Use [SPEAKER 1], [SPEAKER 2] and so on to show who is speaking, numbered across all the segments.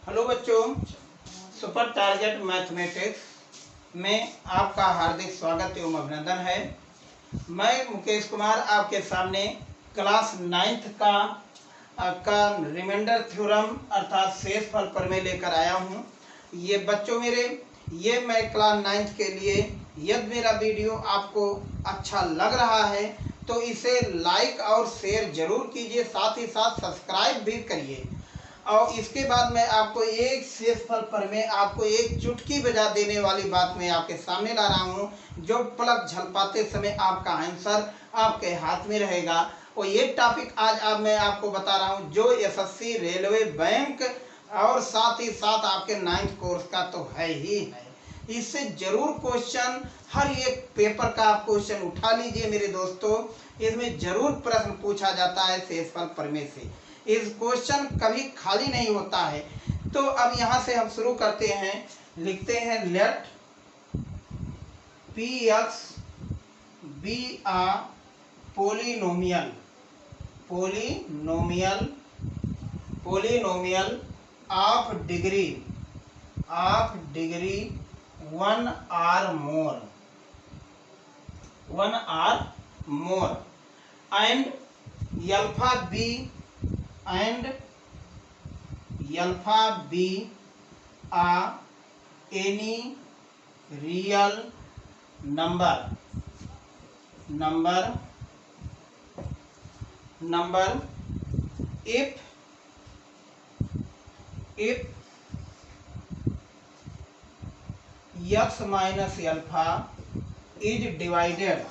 [SPEAKER 1] Hello बच्चों, super target mathematics में आपका हार्दिक स्वागत एवं अभिनंदन है। मैं मुकेश कुमार आपके सामने क्लास 9th का रिमाइंडर थ्योरम अर्थात शेषफल प्रमेय लेकर आया हूं। ये बच्चों मेरे, ये मैं क्लास 9th के लिए, यदि मेरा वीडियो आपको अच्छा लग रहा है तो इसे लाइक और शेयर जरूर कीजिए, साथ ही साथ सब्सक्राइब भी करिए। और इसके बाद मैं आपको एक शेषफल प्रमेय, आपको एक चुटकी बजा देने वाली बात मैं आपके सामने ला रहा हूँ, जो पलक झलपाते समय आपका आंसर आपके हाथ में रहेगा। और ये टॉपिक आज मैं आपको बता रहा हूँ जो एसएससी, रेलवे, बैंक और साथ ही साथ आपके 9th कोर्स का तो है ही है। इससे जरूर क्वेश्चन, हर एक पेपर का आप क्वेश्चन उठा लीजिए मेरे दोस्तों, इसमें जरूर प्रश्न पूछा जाता है शेषफल प्रमेय से। इस क्वेश्चन कभी खाली नहीं होता है। तो अब यहां से हम शुरू करते हैं, लिखते हैं let P X be a polynomial of degree 1 or more and alpha b are any real number if x minus alpha is divided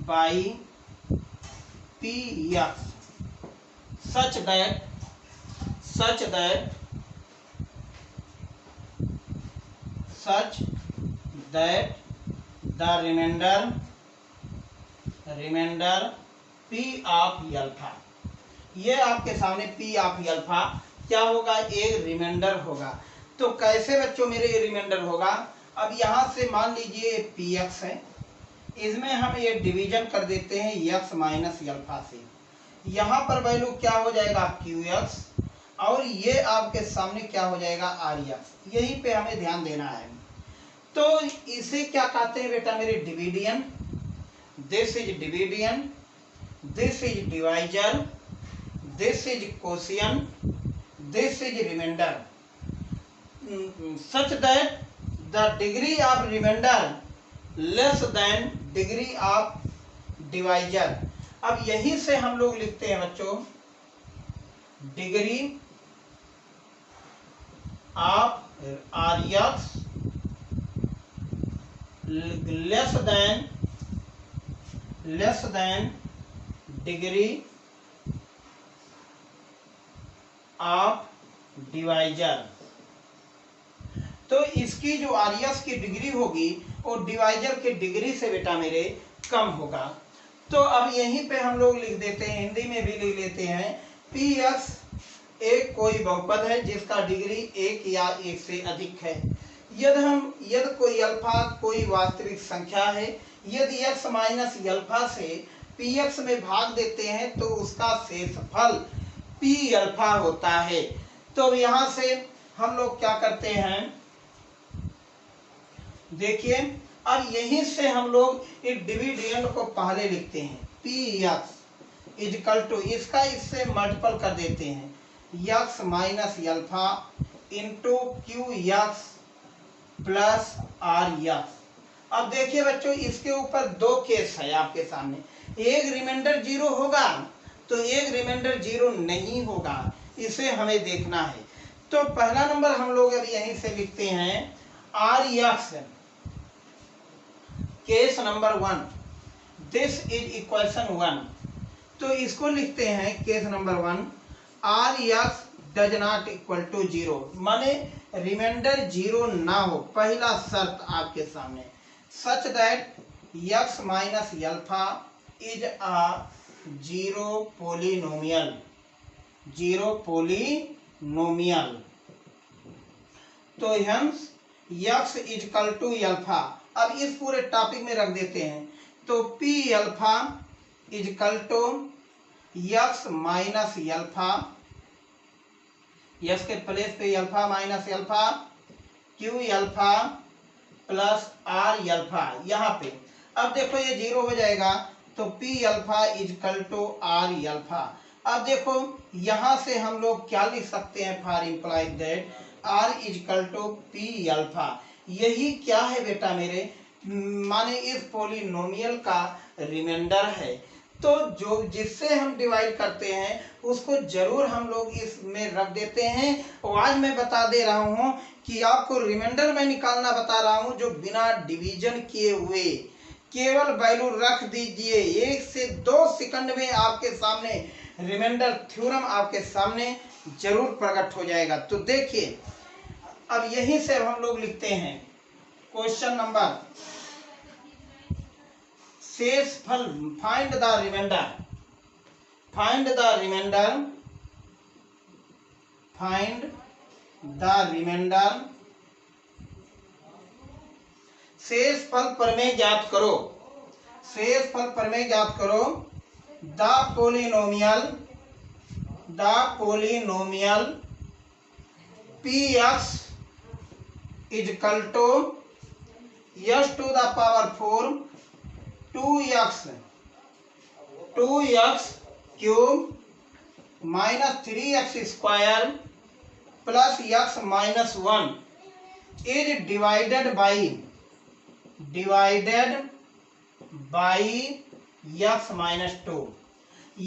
[SPEAKER 1] by px such that the remainder p of alpha, ये आपके सामने p of alpha क्या होगा, एक reminder होगा। तो कैसे बच्चों मेरे ये रिमाइंडर होगा, अब यहां से मान लीजिए px है, इसमें हम ये डिवीजन कर देते हैं x माइनस अल्फा से, यहाँ पर वैल्यू क्या हो जाएगा qx और ये आपके सामने क्या हो जाएगा rx, यहीं पे हमें ध्यान देना है। तो इसे क्या कहते हैं बेटा मेरे, dividend. This is dividend, this is divisor, this is quotient, this is remainder, such that the degree of remainder less than degree of divisor. अब यहीं से हम लोग लिखते हैं बच्चों, degree of r x less than degree of divisor. तो इसकी जो आरएक्स की डिग्री होगी और डिवाइजर की डिग्री से बेटा मेरे कम होगा। तो अब यहीं पे हम लोग लिख देते हैं, हिंदी में भी लिख लेते हैं, पी एक्स एक कोई बहुपद है जिसका डिग्री 1 या 1 से अधिक है। यदि कोई अल्फा कोई वास्तविक संख्या है, यदि एक्स माइनस अल्फा से पी एक्स में भाग देते हैं तो उसका शेषफल पी अल्फा होता है। तो यहां से हम लोग क्या करते हैं, देखिए अब यहीं से हम लोग एक डिविडेंड को पहले लिखते हैं, पी एक्स इजकल टू, इसका इससे मल्टीपल कर देते हैं, X minus alpha into Q X plus R X. अब देखिए बच्चों, इसके ऊपर दो केस है आपके सामने, एक रिमाइंडर 0 होगा तो एक रिमाइंडर 0 नहीं होगा, इसे हमें देखना है। तो पहला नंबर हम लोग अब यहीं से लिखते हैं R X, case number 1, this is equation 1। तो इसको लिखते हैं case number 1, R X does not equal to 0, माने रिमाइंडर 0 ना हो, पहला शर्त आपके सामने, such that x minus alpha is a zero polynomial. तो हंस एक्स इजकल टू अल्फा, अब इस पूरे टॉपिक में रख देते हैं, तो P alpha equal to X minus alpha, X के प्लेस पे alpha minus alpha, Q alpha plus R alpha. यहाँ पे अब देखो ये जीरो हो जाएगा, तो P alpha equal to R alpha. अब देखो यहाँ से हम लोग क्या लिख सकते हैं, for implies that R equal to P alpha. यही क्या है बेटा मेरे, माने इस पॉलिनोमियल का रिमाइंडर है। तो जो जिससे हम डिवाइड करते हैं उसको जरूर हम लोग इसमें रख देते हैं। और आज मैं बता दे रहा हूँ कि आपको रिमाइंडर में निकालना बता रहा हूँ, जो बिना डिवीजन किए हुए केवल वैल्यू रख दीजिए, 1 से 2 सेकंड में आपके सामने रिमाइंडर थ्योरम आपके सामने जरूर प्रकट हो जाएगा। तो देखिए अब यहीं से हम लोग लिखते हैं क्वेश्चन नंबर, शेषफल find the remainder, find the remainder, find the remainder, शेषफल प्रमेय ज्ञात करो, शेषफल प्रमेय ज्ञात करो। The polynomial, the polynomial p x is equal to x to the power 4 2x cube minus 3x square plus x minus 1 is divided by x minus 2।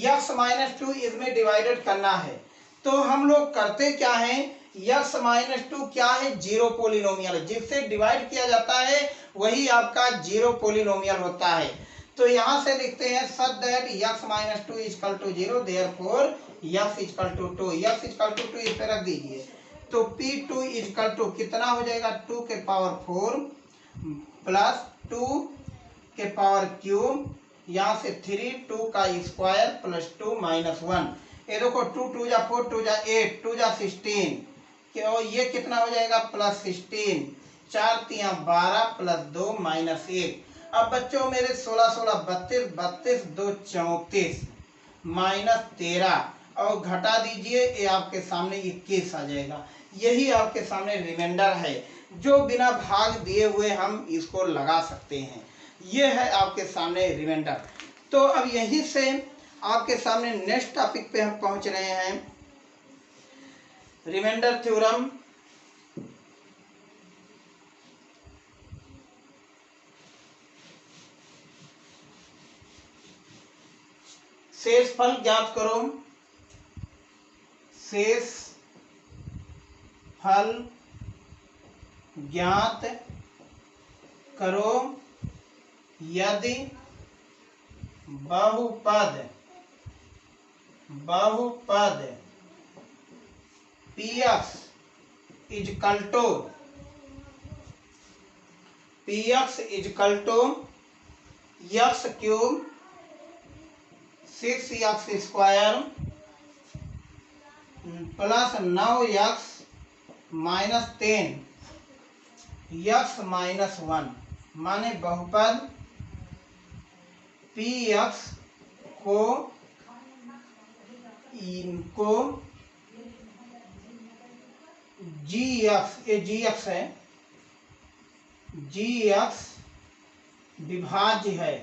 [SPEAKER 1] x minus 2 इसमें divided करना है, तो हम लोग करते क्या हैं, x माइनस 2 क्या है, जीरो पोलिनोमियल है, जिससे डिवाइड किया जाता है वही आपका जीरो पोलिनोमियल होता है। तो यहाँ से लिखते हैं such that x minus 2 equal to 0, therefore x equal to 2, x equal to 2 इस पे रख दीजिए। तो p2 इजकल टू कितना हो जाएगा, 2 के पावर 4 प्लस 2 के पावर क्यूब, यहाँ से 3 2 का स्क्वायर प्लस 2 माइनस 1। ये देखो 2 2 जा 4 2 जा 8 2 जा 16, क्यों ये कितना हो जाएगा प्लस 16, 4 3 12 प्लस 2 माइनस 1। अब बच्चों मेरे 16 16 32 32 2 34 माइनस 13 और घटा दीजिए, ये आपके सामने 21 आ जाएगा। यही आपके सामने रिमाइंडर है, जो बिना भाग दिए हुए हम इसको लगा सकते हैं। ये है आपके सामने रिमाइंडर। तो अब यहीं से आपके सामने नेक्स्ट टॉपिक पे हम पहुंच रहे हैं, रिमाइंडर थ्योरम। शेषफल ज्ञात करो, शेषफल ज्ञात करो यदि बहुपद px equal to x cube 6x square plus 9x minus 10 x minus 1, माने बहुपद px को gx, ये gx है, gx विभाज्य है।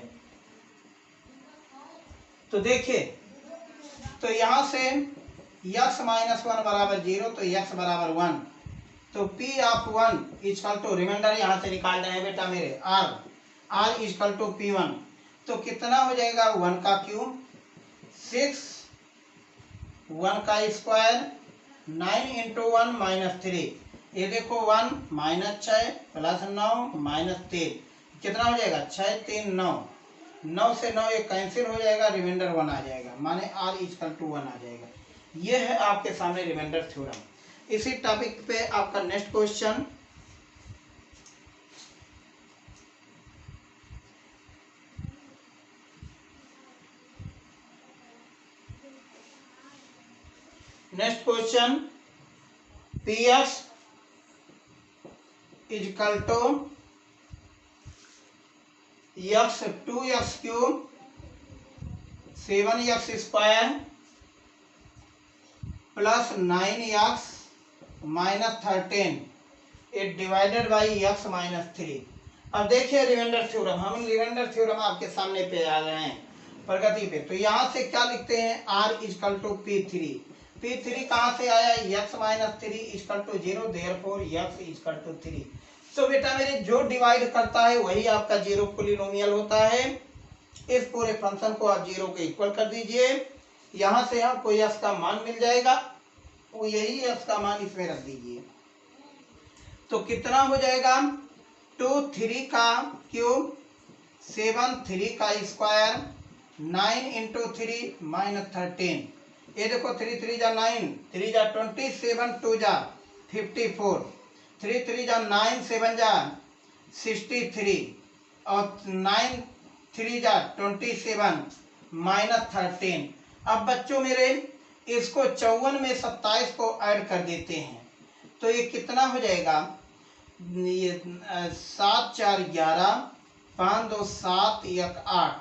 [SPEAKER 1] तो देखिए, तो यहां से x माइनस 1 बराबर 0, तो x बराबर 1, तो p of 1 equal to, remainder यहाँ से निकाल रहे हैं बेटा मेरे, r इजकल टू p1, तो कितना हो जाएगा 1 का क्यूब 6, 1 का स्क्वायर 9 इंटू 1 माइनस 3, ये देखो 1 माइनस 6 प्लस 9 माइनस 3, कितना हो जाएगा 6 3 9, 9 से 9 ये कैंसिल हो जाएगा, रिमाइंडर 1 आ जाएगा, माने r इजकल टू 1 आ जाएगा। ये है आपके सामने रिमाइंडर थ्योरम। इसी टॉपिक पे आपका next question, px equal to x 2x cube 7x² plus 9x minus 13 it divided by x minus 3। अब देखिए रिमाइंडर थ्योरम, हम रिमाइंडर थ्योरम आपके सामने पे आ गए हैं प्रगति पे। तो यहाँ से क्या लिखते हैं, r equal to P3। P3 कहाँ से आया, x minus 3 equal to 0, therefore x equal to 3। तो बेटा मेरे जो डिवाइड करता है वही आपका जीरो पोलिनोमियल होता है। इस पूरे फंक्शन को आप जीरो के इक्वल कर दीजिए, यहाँ से आपको यस का मान मिल जाएगा, वो यही यस का मान इसमें रख दीजिए। तो कितना हो जाएगा, 2 3 का क्यूब 7 3 का स्क्वायर 9 इंटू 3 माइनस 13। ये देखो 3 3 जा 9, 3 जा 27, 2 जा 54, 3 3 जा 9, 7 जा 63 और 9 3 जा 27 माइनस 13। अब बच्चों मेरे इसको 54 में 27 को ऐड कर देते हैं तो ये कितना हो जाएगा, ये 7 4 11, 5 2 7 1 8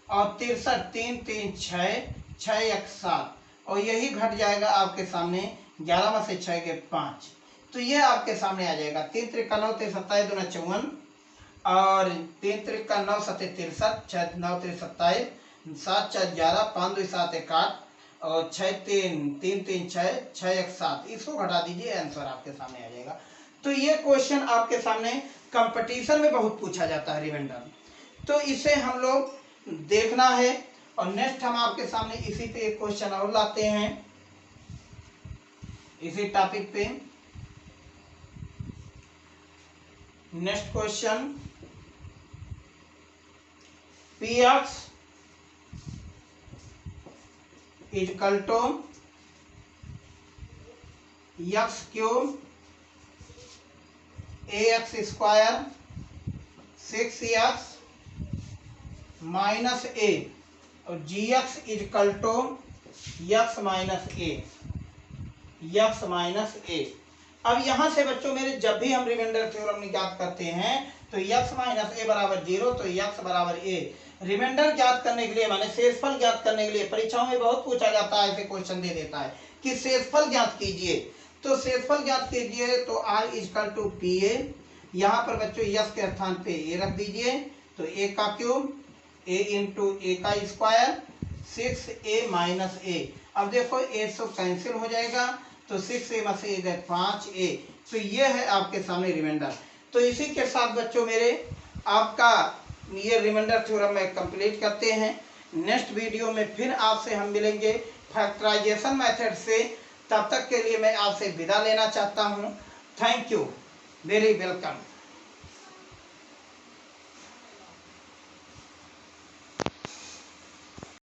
[SPEAKER 1] और 63 3 3 6 6 1 7 और यही घट जाएगा आपके सामने 11 में से 6 के 5। तो ये आपके सामने आ जाएगा 3 3 का 9 3 27 2 54 और 3 3 का 9 7 63 6 9 3 27 7 4 11 5 2 7 1 8 और 6 3 3 3 6 6 1 7। इसको घटा दीजिए, आंसर आपके सामने आ जाएगा। तो ये क्वेश्चन आपके सामने कंपटीशन में बहुत पूछा जाता है रिमाइंडर, तो इसे हम लोग देखना है। और नेक्स्ट हम आपके सामने इसी पे एक क्वेश्चन और लाते हैं, इसी टॉपिक पे। Next question, px equal to X cube ax square 6x minus a और gx equal to x minus a। अब यहाँ से बच्चों मेरे जब भी हम रिमाइंडर थ्योरम ज्ञात करते हैं तो x माइनस a बराबर 0, तो x बराबर a। रिमाइंडर ज्ञात करने के लिए माने शेषफल ज्ञात करने के लिए परीक्षाओं में बहुत पूछा जाता है, ऐसे क्वेश्चन दे देता है कि शेषफल ज्ञात कीजिए। तो शेषफल ज्ञात कीजिए तो r इक्वल टू pa, यहाँ पर बच्चों यस के स्थान पे a रख दीजिए, तो a का क्यूब a इंटू a का स्क्वायर 6a माइनस a। अब देखो a तो कैंसिल हो जाएगा, तो 6a में से गए 5a। तो ये है आपके सामने रिमाइंडर। तो इसी के साथ बच्चों मेरे आपका ये रिमाइंडर थ्योरम में कंप्लीट करते हैं। नेक्स्ट वीडियो में फिर आपसे हम मिलेंगे फैक्टराइजेशन मेथड से। तब तक के लिए मैं आपसे विदा लेना चाहता हूँ। Thank you, very welcome.